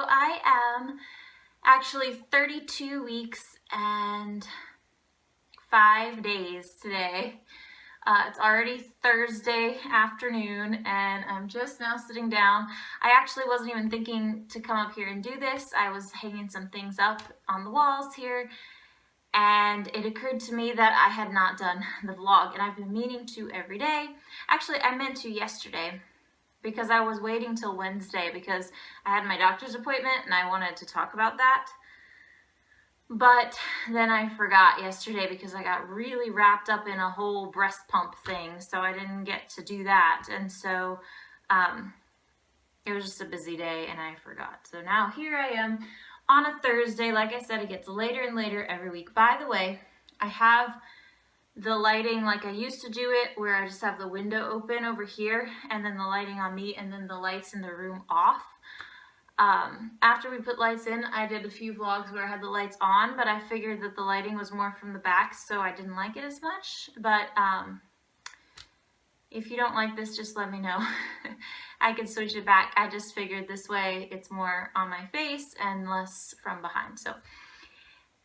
I am actually 32 weeks and 5 days today. It's already Thursday afternoon and I'm just now sitting down. I actually wasn't even thinking to come up here and do this. I was hanging some things up on the walls here and it occurred to me that I had not done the vlog, and I've been meaning to every day. Actually, I meant to yesterday because I was waiting till Wednesday because I had my doctor's appointment and I wanted to talk about that. But then I forgot yesterday because I got really wrapped up in a whole breast pump thing, so I didn't get to do that. And so it was just a busy day and I forgot. So now here I am on a Thursday. Like I said, it gets later and later every week. By the way, I have the lighting like I used to do it, where I just have the window open over here and then the lighting on me and then the lights in the room off. After we put lights in, I did a few vlogs where I had the lights on, but I figured that the lighting was more from the back, so I didn't like it as much. But if you don't like this, just let me know. I can switch it back. I just figured this way it's more on my face and less from behind. So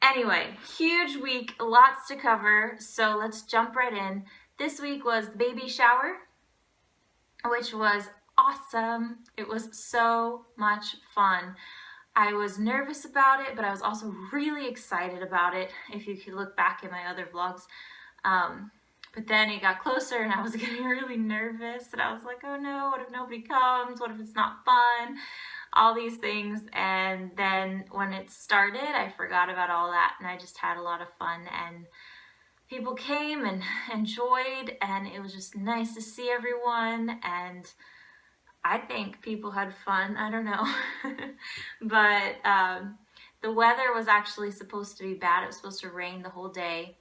anyway, huge week, lots to cover, so let's jump right in. This week was the baby shower, which was awesome. It was so much fun. I was nervous about it, but I was also really excited about it, if you could look back at my other vlogs. But then it got closer and I was getting really nervous and I was like, oh no, what if nobody comes? What if it's not fun? All these things. And then when it started, I forgot about all that and I just had a lot of fun, and people came and enjoyed, and it was just nice to see everyone, and I think people had fun. I don't know. But the weather was actually supposed to be bad. It was supposed to rain the whole day.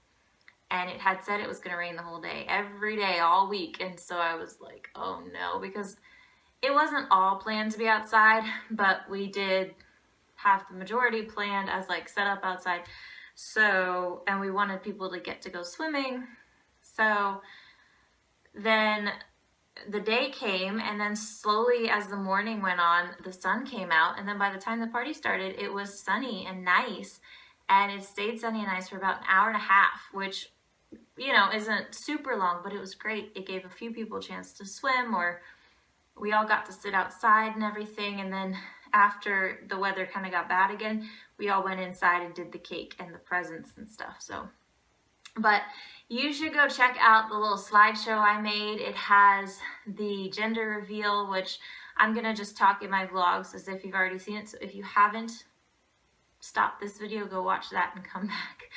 And it had said it was going to rain the whole day, every day, all week. And so I was like, oh no, because it wasn't all planned to be outside, but we did have the majority planned as like set up outside. So, and we wanted people to get to go swimming. So then the day came, and then slowly as the morning went on, the sun came out, and then by the time the party started, it was sunny and nice, and it stayed sunny and nice for about an hour and a half, which, you know, isn't super long, but it was great. It gave a few people a chance to swim, or we all got to sit outside and everything, and then after the weather kind of got bad again, we all went inside and did the cake and the presents and stuff. So, but you should go check out the little slideshow I made. It has the gender reveal, which I'm gonna just talk in my vlogs as if you've already seen it. So if you haven't, stop this video, go watch that and come back.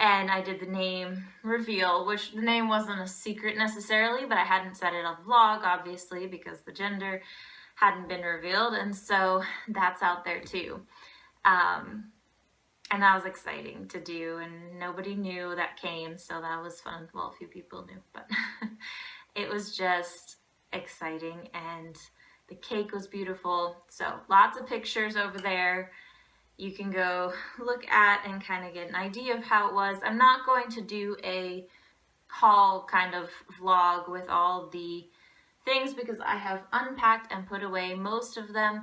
And I did the name reveal, which the name wasn't a secret necessarily, but I hadn't said it on the vlog, obviously, because the gender hadn't been revealed, and so that's out there too. And that was exciting to do, and nobody knew that came, so that was fun. Well, a few people knew, but it was just exciting, and the cake was beautiful. So lots of pictures over there you can go look at and kind of get an idea of how it was. I'm not going to do a haul kind of vlog with all the things because I have unpacked and put away most of them,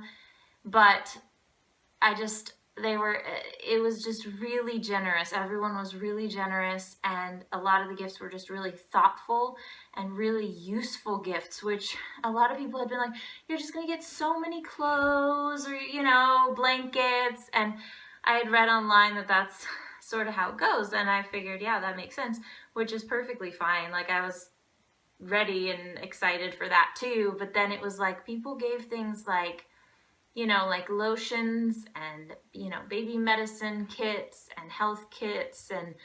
but it was just really generous. Everyone was really generous, and a lot of the gifts were just really thoughtful and really useful gifts, which a lot of people had been like, you're just gonna get so many clothes or, you know, blankets. And I had read online that that's sort of how it goes, and I figured, yeah, that makes sense, which is perfectly fine. Like, I was ready and excited for that too, but then it was like people gave things like, you know, like lotions and, you know, baby medicine kits and health kits and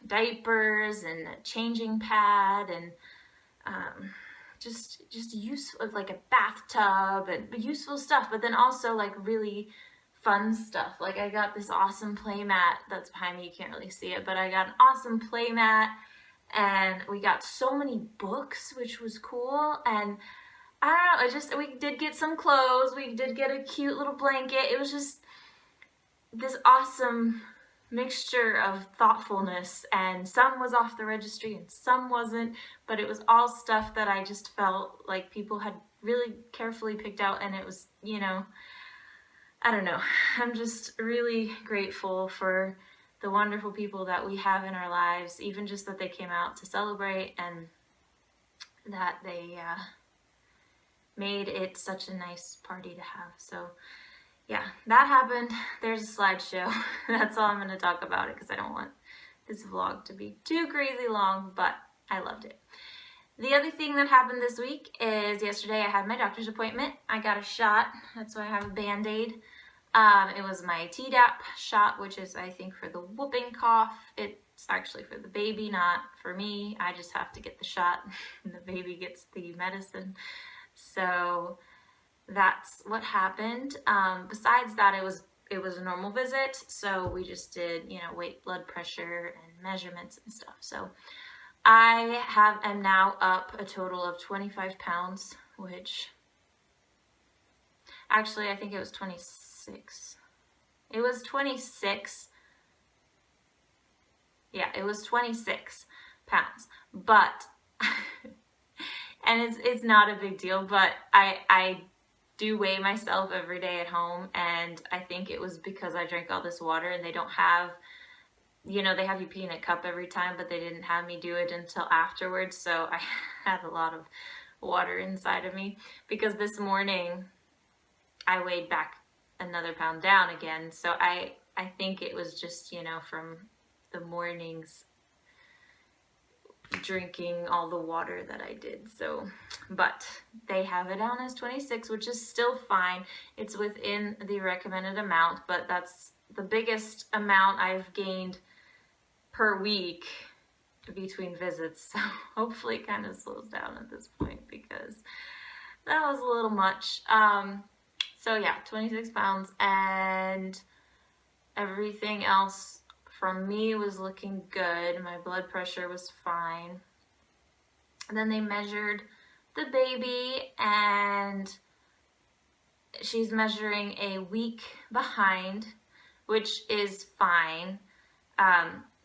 diapers and a changing pad and just useful, like a bathtub and useful stuff, but then also like really fun stuff. Like I got this awesome play mat that's behind me, you can't really see it, but I got an awesome play mat, and we got so many books, which was cool. And I don't know, we did get some clothes, we did get a cute little blanket. It was just this awesome mixture of thoughtfulness, and some was off the registry and some wasn't, but it was all stuff that I just felt like people had really carefully picked out, and it was, you know, I don't know. I'm just really grateful for the wonderful people that we have in our lives, even just that they came out to celebrate and that they made it such a nice party to have. So yeah, that happened. There's a slideshow. That's all I'm going to talk about it because I don't want this vlog to be too crazy long, but I loved it. The other thing that happened this week is yesterday I had my doctor's appointment. I got a shot. That's why I have a Band-Aid. It was my Tdap shot, which is, I think, for the whooping cough. It's actually for the baby, not for me. I just have to get the shot and the baby gets the medicine. So that's what happened. Besides that, it was a normal visit. So we just did, you know, weight, blood pressure, and measurements and stuff. So I am now up a total of 25 pounds, which actually I think it was 26. It was 26. Yeah, it was 26 pounds. But, and it's not a big deal, but I do weigh myself every day at home, and I think it was because I drank all this water, and they don't have, you know, they have you pee in a cup every time, but they didn't have me do it until afterwards, so I had a lot of water inside of me, because this morning I weighed back another pound down again, so I think it was just, you know, from the mornings drinking all the water that I did. So, but they have it down as 26, which is still fine. It's within the recommended amount, but that's the biggest amount I've gained per week between visits. So hopefully it kind of slows down at this point because that was a little much. So yeah, 26 pounds, and everything else from me was looking good. My blood pressure was fine. And then they measured the baby, and she's measuring a week behind, which is fine.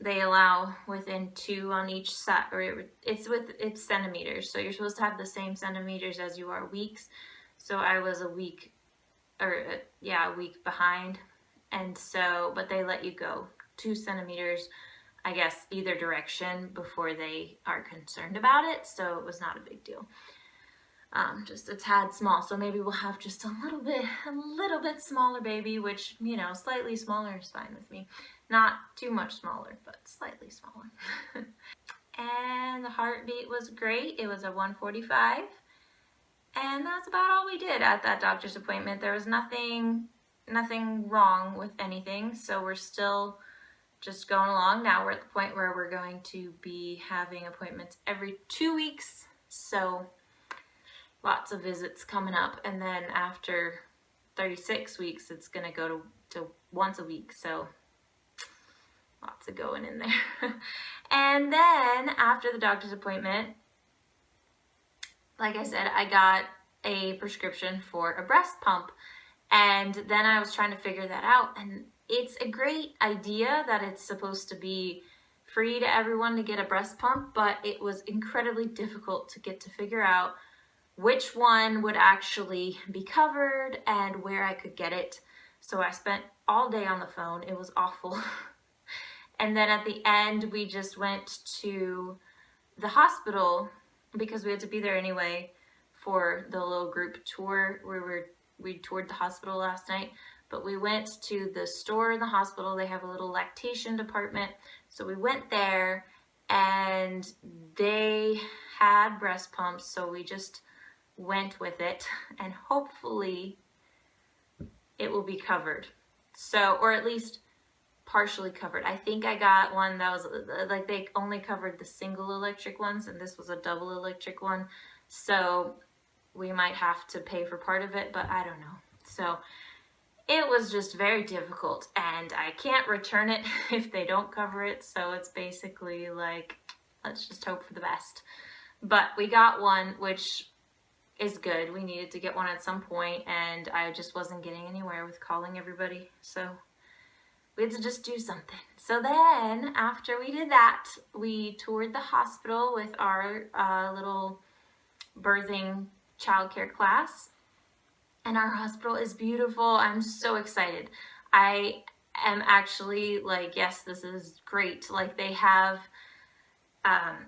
They allow within 2 on each side, or it's centimeters. So you're supposed to have the same centimeters as you are weeks. So I was a week behind. And so, but they let you go 2 centimeters, I guess, either direction before they are concerned about it. So it was not a big deal. Just a tad small. So maybe we'll have just a little bit smaller baby, which, you know, slightly smaller is fine with me. Not too much smaller, but slightly smaller. And the heartbeat was great. It was a 145. And that's about all we did at that doctor's appointment. There was nothing wrong with anything. So we're still just going along. Now we're at the point where we're going to be having appointments every 2 weeks. So lots of visits coming up. And then after 36 weeks, it's going to go to once a week. So lots of going in there. And then after the doctor's appointment, like I said, I got a prescription for a breast pump. And then I was trying to figure that out. And it's a great idea that it's supposed to be free to everyone to get a breast pump, but it was incredibly difficult to figure out which one would actually be covered and where I could get it. So I spent all day on the phone. It was awful. And then at the end, we just went to the hospital because we had to be there anyway for the little group tour where we toured the hospital last night. But we went to the store in the hospital. They have a little lactation department. So we went there and they had breast pumps. So we just went with it and hopefully it will be covered. So, or at least partially covered. I think I got one that was like they only covered the single electric ones and this was a double electric one. So we might have to pay for part of it, but I don't know. So it was just very difficult and I can't return it if they don't cover it. So it's basically like, let's just hope for the best. But we got one, which is good. We needed to get one at some point and I just wasn't getting anywhere with calling everybody. So we had to just do something. So then after we did that, we toured the hospital with our little birthing childcare class, and our hospital is beautiful. I'm so excited. I am actually like, yes, this is great. Like, they have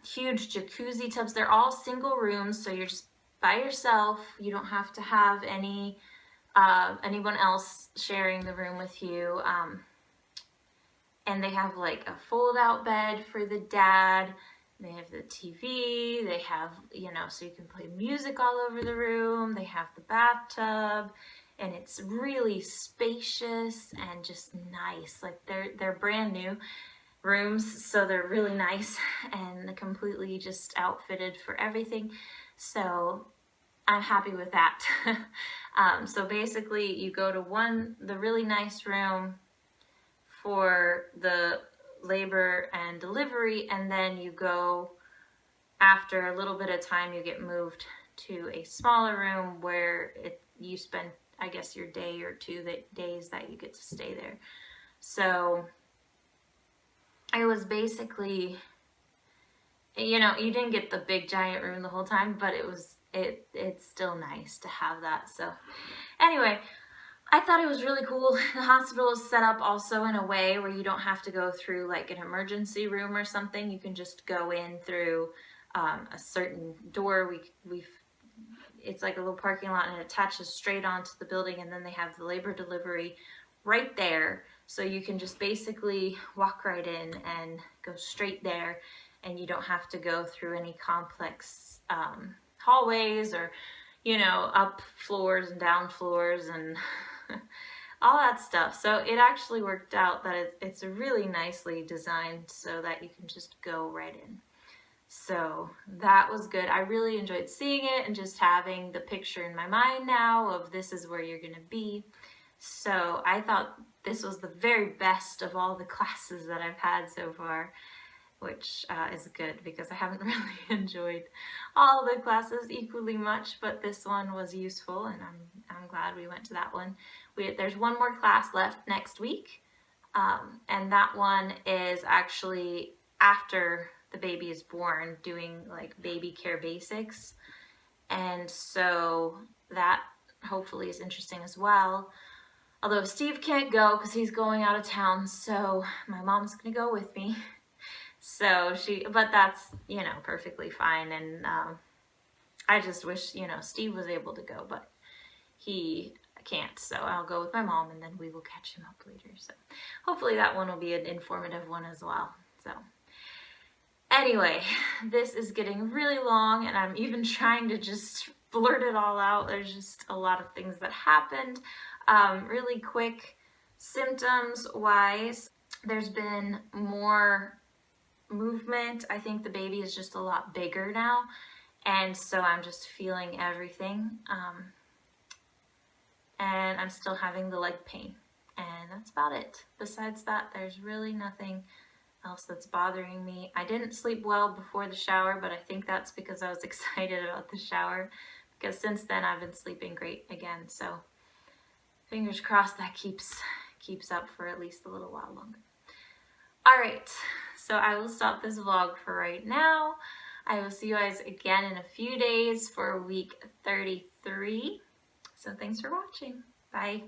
huge jacuzzi tubs. They're all single rooms, so you're just by yourself. You don't have to have anyone else sharing the room with you. And they have like a fold-out bed for the dad. They have the TV. They have, so you can play music all over the room. They have the bathtub, and it's really spacious and just nice. Like, they're brand new rooms, so they're really nice and completely just outfitted for everything. So I'm happy with that. So basically, you go to the really nice room for the labor and delivery, and then you go, after a little bit of time, you get moved to a smaller room where you spend, I guess, your day or two days that you get to stay there. So it was basically, you didn't get the big giant room the whole time, but it's still nice to have that. So anyway, I thought it was really cool. The hospital is set up also in a way where you don't have to go through like an emergency room or something. You can just go in through a certain door. It's like a little parking lot, and it attaches straight onto the building, and then they have the labor delivery right there. So you can just basically walk right in and go straight there, and you don't have to go through any complex hallways or, up floors and down floors and all that stuff. So it actually worked out that it's really nicely designed so that you can just go right in. So that was good. I really enjoyed seeing it and just having the picture in my mind now of this is where you're going to be. So I thought this was the very best of all the classes that I've had so far, which is good because I haven't really enjoyed all the classes equally much, but this one was useful, and I'm glad we went to that one. There's one more class left next week, and that one is actually after the baby is born, doing like baby care basics, and so that hopefully is interesting as well. Although Steve can't go because he's going out of town, so my mom's gonna go with me. So but that's, perfectly fine. And I just wish, Steve was able to go, but he can't. So I'll go with my mom, and then we will catch him up later. So hopefully that one will be an informative one as well. So anyway, this is getting really long, and I'm even trying to just blurt it all out. There's just a lot of things that happened. Really quick, symptoms wise, there's been more movement. I think the baby is just a lot bigger now, and so I'm just feeling everything, and I'm still having the leg pain, and that's about it. Besides that, there's really nothing else that's bothering me. I didn't sleep well before the shower, but I think that's because I was excited about the shower, because since then I've been sleeping great again. So fingers crossed that keeps up for at least a little while longer. All right, so I will stop this vlog for right now. I will see you guys again in a few days for week 33. So thanks for watching. Bye.